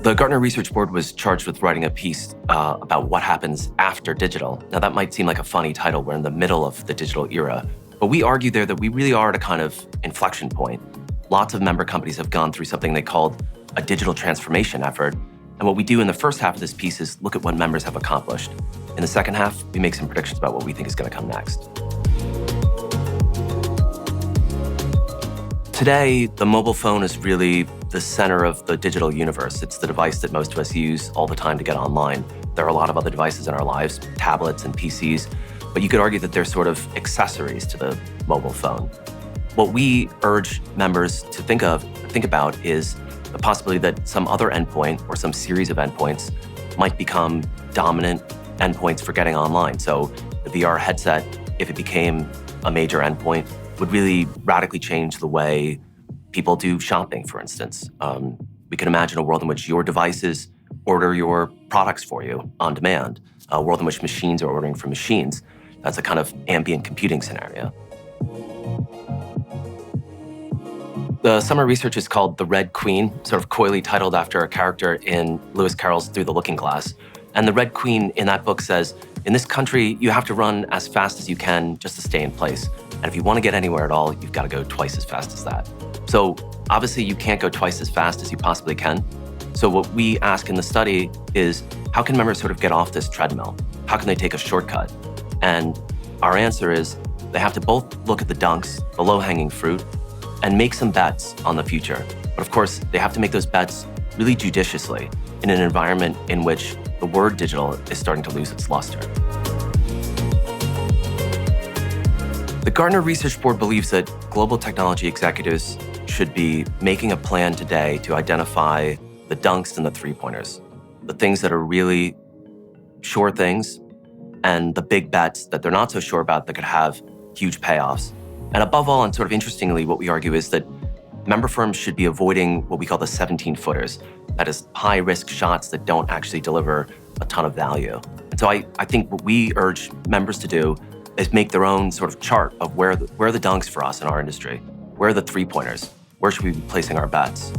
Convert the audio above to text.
The Gartner Research Board was charged with writing a piece about what happens after digital. Now, that might seem like a funny title. We're in the middle of the digital era. But we argue there that we really are at a kind of inflection point. Lots of member companies have gone through something they called a digital transformation effort. And what we do in the first half of this piece is look at what members have accomplished. In the second half, we make some predictions about what we think is going to come next. Today, the mobile phone is really the center of the digital universe. It's the device that most of us use all the time to get online. There are a lot of other devices in our lives, tablets and PCs, but you could argue that they're sort of accessories to the mobile phone. What we urge members to think about is the possibility that some other endpoint or some series of endpoints might become dominant endpoints for getting online. So the VR headset, if it became a major endpoint, would really radically change the way people do shopping, for instance. We can imagine a world in which your devices order your products for you on demand, a world in which machines are ordering from machines. That's a kind of ambient computing scenario. The summer research is called The Red Queen, sort of coyly titled after a character in Lewis Carroll's Through the Looking Glass. And the Red Queen in that book says, in this country, you have to run as fast as you can just to stay in place. And if you want to get anywhere at all, you've got to go twice as fast as that. So obviously you can't go twice as fast as you possibly can. So what we ask in the study is, how can members sort of get off this treadmill? How can they take a shortcut? And our answer is, they have to both look at the dunks, the low-hanging fruit, and make some bets on the future. But of course, they have to make those bets really judiciously in an environment in which the word digital is starting to lose its luster. The Gartner Research Board believes that global technology executives should be making a plan today to identify the dunks and the three-pointers, the things that are really sure things, and the big bets that they're not so sure about that could have huge payoffs. And above all, and sort of interestingly, what we argue is that member firms should be avoiding what we call the 17-footers. That is high-risk shots that don't actually deliver a ton of value. And so I think what we urge members to do is make their own sort of chart of where are the dunks for us in our industry? Where are the three-pointers? Where should we be placing our bets?